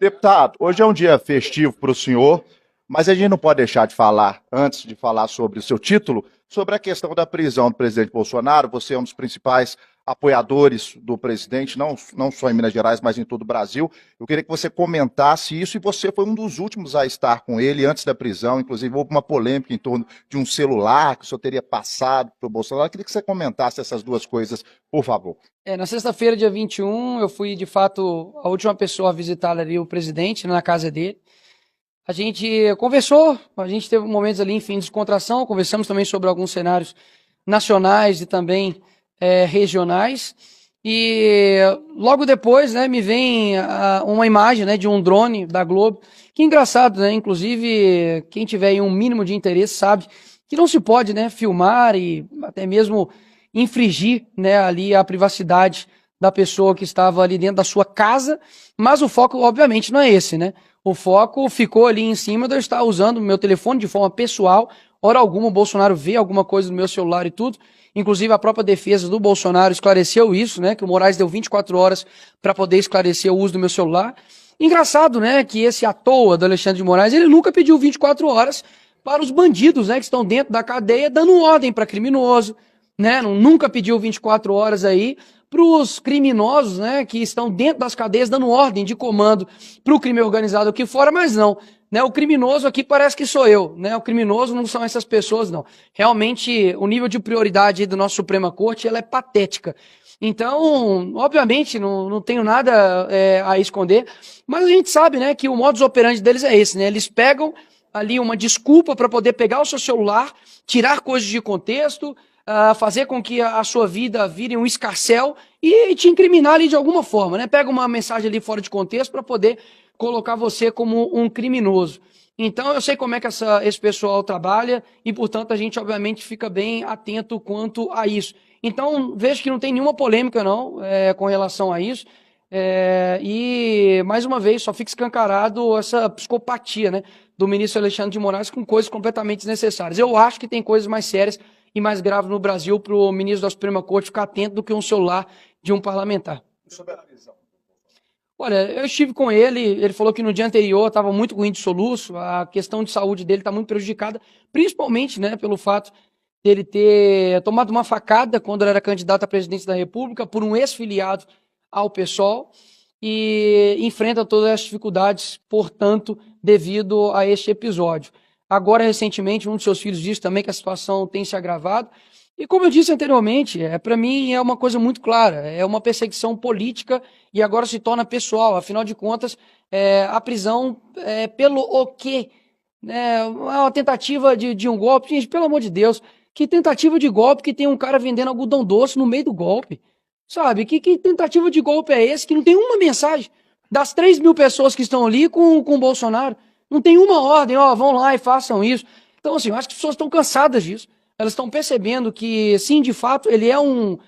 Deputado, hoje é um dia festivo para o senhor, mas a gente não pode deixar de falar, antes de falar sobre o seu título, sobre a questão da prisão do presidente Bolsonaro. Você é um dos principais apoiadores do presidente, não só em Minas Gerais, mas em todo o Brasil. Eu queria que você comentasse isso, e você foi um dos últimos a estar com ele antes da prisão. Inclusive, houve uma polêmica em torno de um celular que o senhor teria passado para o Bolsonaro. Eu queria que você comentasse essas duas coisas, por favor. Na sexta-feira, dia 21, eu fui, de fato, a última pessoa a visitar ali o presidente, na casa dele. A gente conversou, a gente teve momentos ali, enfim, de descontração, conversamos também sobre alguns cenários nacionais e também regionais. E logo depois, né, me vem uma imagem, né, de um drone da Globo, que engraçado, né, inclusive quem tiver aí um mínimo de interesse sabe que não se pode, né, filmar e até mesmo infringir, né, ali a privacidade da pessoa que estava ali dentro da sua casa, mas o foco, obviamente, não é esse, né? O foco ficou ali em cima de eu estar usando o meu telefone de forma pessoal. Hora alguma o Bolsonaro vê alguma coisa no meu celular e tudo. Inclusive a própria defesa do Bolsonaro esclareceu isso, né? Que o Moraes deu 24 horas para poder esclarecer o uso do meu celular. Engraçado, né? Que esse à toa do Alexandre de Moraes, ele nunca pediu 24 horas para os bandidos, né? Que estão dentro da cadeia dando ordem para criminoso, né? Nunca pediu 24 horas aí para os criminosos, né, que estão dentro das cadeias dando ordem de comando para o crime organizado aqui fora, mas não, né, o criminoso aqui parece que sou eu, né, o criminoso não são essas pessoas, não. Realmente, o nível de prioridade do nosso Suprema Corte, ela é patética. Então, obviamente, não tenho nada a esconder, mas a gente sabe, né, que o modus operandi deles é esse, né, eles pegam ali uma desculpa para poder pegar o seu celular, tirar coisas de contexto, fazer com que a sua vida vire um escarcéu e te incriminar ali de alguma forma, né? Pega uma mensagem ali fora de contexto para poder colocar você como um criminoso. Então eu sei como é que esse pessoal trabalha e, portanto, a gente obviamente fica bem atento quanto a isso. Então vejo que não tem nenhuma polêmica não com relação a isso. E, mais uma vez, só fica escancarado essa psicopatia, né, do ministro Alexandre de Moraes com coisas completamente desnecessárias. Eu acho que tem coisas mais sérias e mais graves no Brasil para o ministro da Suprema Corte ficar atento do que um celular de um parlamentar. Sobre a prisão. Olha, eu estive com ele falou que no dia anterior estava muito ruim de soluço, a questão de saúde dele está muito prejudicada, principalmente, né, pelo fato dele ter tomado uma facada quando ele era candidato à presidência da República por um ex-filiado ao PSOL e enfrenta todas as dificuldades, portanto, devido a este episódio. Agora, recentemente, um dos seus filhos disse também que a situação tem se agravado. E como eu disse anteriormente, para mim é uma coisa muito clara, é uma perseguição política e agora se torna pessoal. Afinal de contas, a prisão pelo o quê? Uma tentativa de um golpe. Gente, pelo amor de Deus, que tentativa de golpe que tem um cara vendendo algodão doce no meio do golpe? Sabe, que tentativa de golpe é esse que não tem uma mensagem das 3.000 pessoas que estão ali com o Bolsonaro? Não tem uma ordem, vão lá e façam isso. Então, assim, eu acho que as pessoas estão cansadas disso. Elas estão percebendo que, sim, de fato, ele é um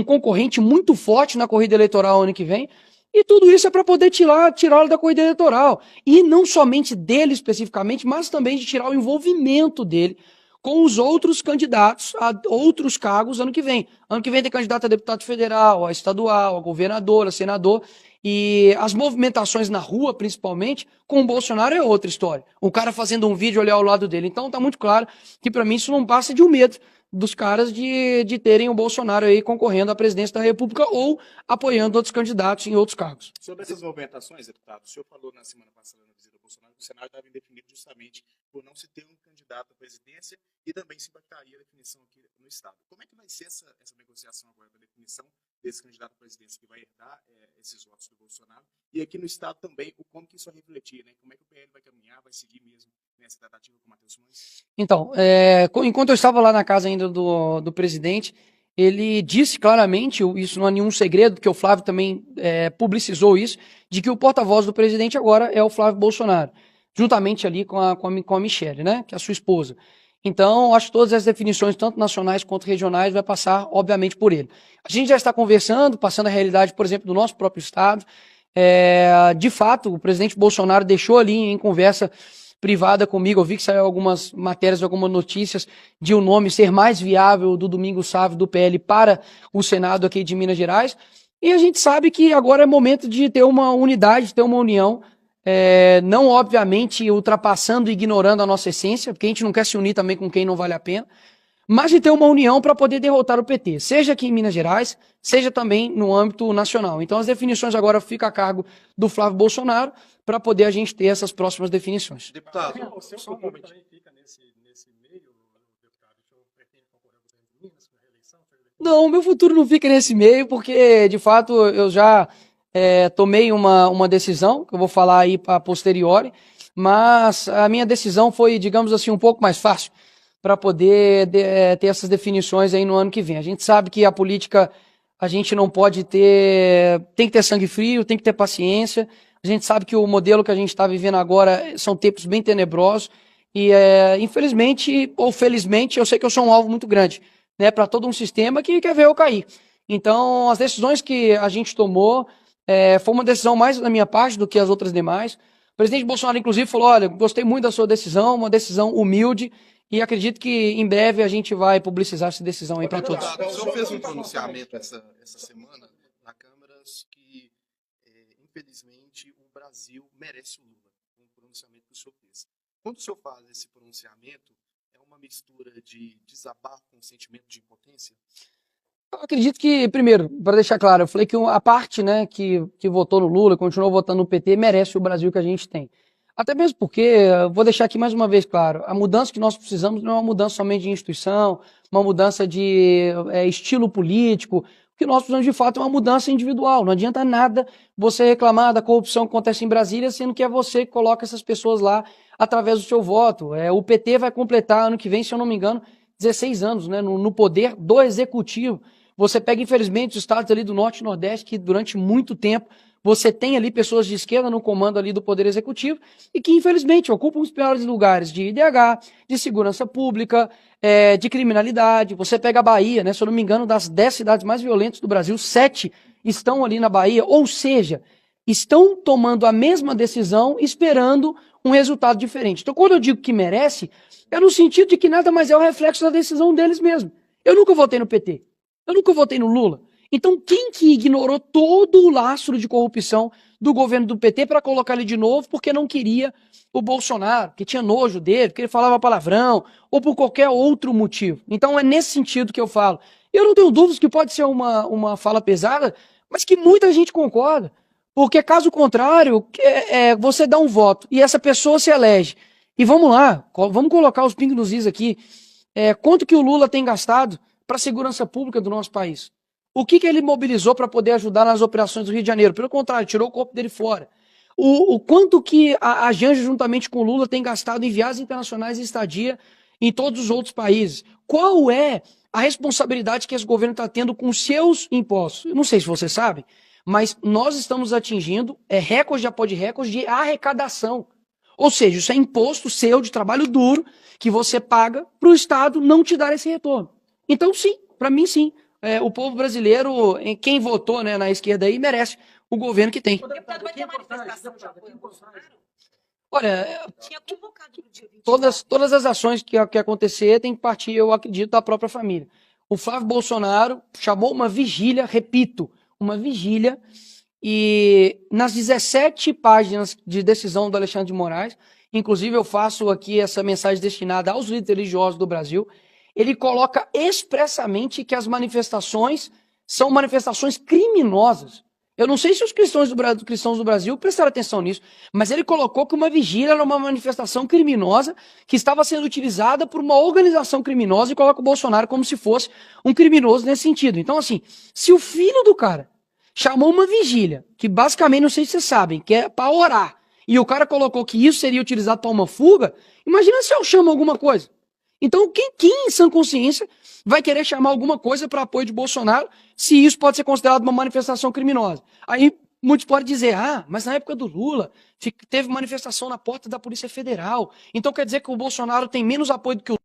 concorrente muito forte na corrida eleitoral ano que vem. E tudo isso é para poder tirá-lo da corrida eleitoral. E não somente dele especificamente, mas também de tirar o envolvimento dele com os outros candidatos a outros cargos ano que vem. Ano que vem tem candidato a deputado federal, a estadual, a governador, a senador. E as movimentações na rua, principalmente, com o Bolsonaro é outra história. O cara fazendo um vídeo ali ao lado dele. Então tá muito claro que para mim isso não passa de um medo dos caras de terem o Bolsonaro aí concorrendo à presidência da República ou apoiando outros candidatos em outros cargos. Sobre essas movimentações, deputado, o senhor falou na semana passada na visita ao Bolsonaro que o cenário estava indefinido justamente por não se ter um candidato à presidência e também se impactaria a definição aqui no Estado. Como é que vai ser essa negociação agora da definição desse candidato à presidência que vai herdar esses votos do Bolsonaro? E aqui no Estado também, como que isso vai refletir, né? Como é que o PL vai caminhar, vai seguir mesmo nessa tratativa com o Matheus Simões? Então, enquanto eu estava lá na casa ainda do presidente, ele disse claramente, isso não é nenhum segredo, porque o Flávio também publicizou isso, de que o porta-voz do presidente agora é o Flávio Bolsonaro, juntamente ali com a Michelle, né, que é a sua esposa. Então, acho que todas as definições, tanto nacionais quanto regionais, vai passar, obviamente, por ele. A gente já está conversando, passando a realidade, por exemplo, do nosso próprio Estado. De fato, o presidente Bolsonaro deixou ali em conversa privada comigo, eu vi que saiu algumas matérias, algumas notícias de o nome ser mais viável do Domingos Sávio do PL para o Senado aqui de Minas Gerais. E a gente sabe que agora é momento de ter uma unidade, de ter uma união não obviamente ultrapassando e ignorando a nossa essência, porque a gente não quer se unir também com quem não vale a pena, mas de ter uma união para poder derrotar o PT, seja aqui em Minas Gerais, seja também no âmbito nacional. Então as definições agora ficam a cargo do Flávio Bolsonaro para poder a gente ter essas próximas definições. Deputado, o seu futuro também fica nesse meio, deputado? O senhor pretende concorrer ao governo de Minas na reeleição? Não, meu futuro não fica nesse meio, porque de fato eu já tomei uma decisão, que eu vou falar aí para posteriori, mas a minha decisão foi, digamos assim, um pouco mais fácil para poder ter essas definições aí no ano que vem. A gente sabe que a política, a gente não pode ter, tem que ter sangue frio, tem que ter paciência. A gente sabe que o modelo que a gente está vivendo agora são tempos bem tenebrosos e, infelizmente ou felizmente, eu sei que eu sou um alvo muito grande, né, para todo um sistema que quer ver eu cair. Então, as decisões que a gente tomou foi uma decisão mais da minha parte do que as outras demais. O presidente Bolsonaro, inclusive, falou, olha, gostei muito da sua decisão, uma decisão humilde, e acredito que em breve a gente vai publicizar essa decisão aí para todos. O senhor fez um pronunciamento essa semana na Câmara que, infelizmente, o Brasil merece o Lula. Um pronunciamento que o senhor fez. Quando o senhor faz esse pronunciamento, é uma mistura de desabafo com sentimento de impotência? Eu acredito que, primeiro, para deixar claro, eu falei que a parte, né, que votou no Lula, continuou votando no PT, merece o Brasil que a gente tem. Até mesmo porque, vou deixar aqui mais uma vez claro, a mudança que nós precisamos não é uma mudança somente de instituição, uma mudança de estilo político. O que nós precisamos, de fato, é uma mudança individual. Não adianta nada você reclamar da corrupção que acontece em Brasília, sendo que é você que coloca essas pessoas lá através do seu voto. O PT vai completar, ano que vem, se eu não me engano, 16 anos, né, no poder do Executivo. Você pega, infelizmente, os estados ali do Norte e Nordeste, que durante muito tempo você tem ali pessoas de esquerda no comando ali do Poder Executivo e que, infelizmente, ocupam os piores lugares de IDH, de segurança pública, de criminalidade. Você pega a Bahia, né? Se eu não me engano, das 10 cidades mais violentas do Brasil, 7 estão ali na Bahia, ou seja, estão tomando a mesma decisão esperando um resultado diferente. Então, quando eu digo que merece, é no sentido de que nada mais é o reflexo da decisão deles mesmo. Eu nunca votei no PT. Eu nunca votei no Lula. Então, quem que ignorou todo o lastro de corrupção do governo do PT para colocar ele de novo porque não queria o Bolsonaro, que tinha nojo dele, porque ele falava palavrão, ou por qualquer outro motivo? Então, é nesse sentido que eu falo. Eu não tenho dúvidas que pode ser uma fala pesada, mas que muita gente concorda. Porque, caso contrário, você dá um voto e essa pessoa se elege. E vamos lá, vamos colocar os pingos nos is aqui. Quanto que o Lula tem gastado para a segurança pública do nosso país? O que ele mobilizou para poder ajudar nas operações do Rio de Janeiro? Pelo contrário, tirou o corpo dele fora. O quanto que a Janja, juntamente com o Lula, tem gastado em viagens internacionais e estadia em todos os outros países? Qual é a responsabilidade que esse governo está tendo com seus impostos? Eu não sei se vocês sabem, mas nós estamos atingindo recorde após recorde de arrecadação. Ou seja, isso é imposto seu de trabalho duro que você paga para o Estado não te dar esse retorno. Então, sim, para mim, sim. O povo brasileiro, quem votou, né, na esquerda aí, merece o governo que tem. Deputado, vai ter manifestação de apoio ao Bolsonaro? Olha, Tinha convocado no dia 20. todas as ações que acontecer tem que partir, eu acredito, da própria família. O Flávio Bolsonaro chamou uma vigília, repito, uma vigília, e nas 17 páginas de decisão do Alexandre de Moraes, inclusive eu faço aqui essa mensagem destinada aos líderes religiosos do Brasil, ele coloca expressamente que as manifestações são manifestações criminosas. Eu não sei se os cristãos do Brasil prestaram atenção nisso, mas ele colocou que uma vigília era uma manifestação criminosa que estava sendo utilizada por uma organização criminosa e coloca o Bolsonaro como se fosse um criminoso nesse sentido. Então, assim, se o filho do cara chamou uma vigília, que basicamente, não sei se vocês sabem, que é para orar, e o cara colocou que isso seria utilizado para uma fuga, imagina se eu chamo alguma coisa. Então, quem em sã consciência vai querer chamar alguma coisa para apoio de Bolsonaro se isso pode ser considerado uma manifestação criminosa? Aí muitos podem dizer, mas na época do Lula teve manifestação na porta da Polícia Federal, então quer dizer que o Bolsonaro tem menos apoio do que o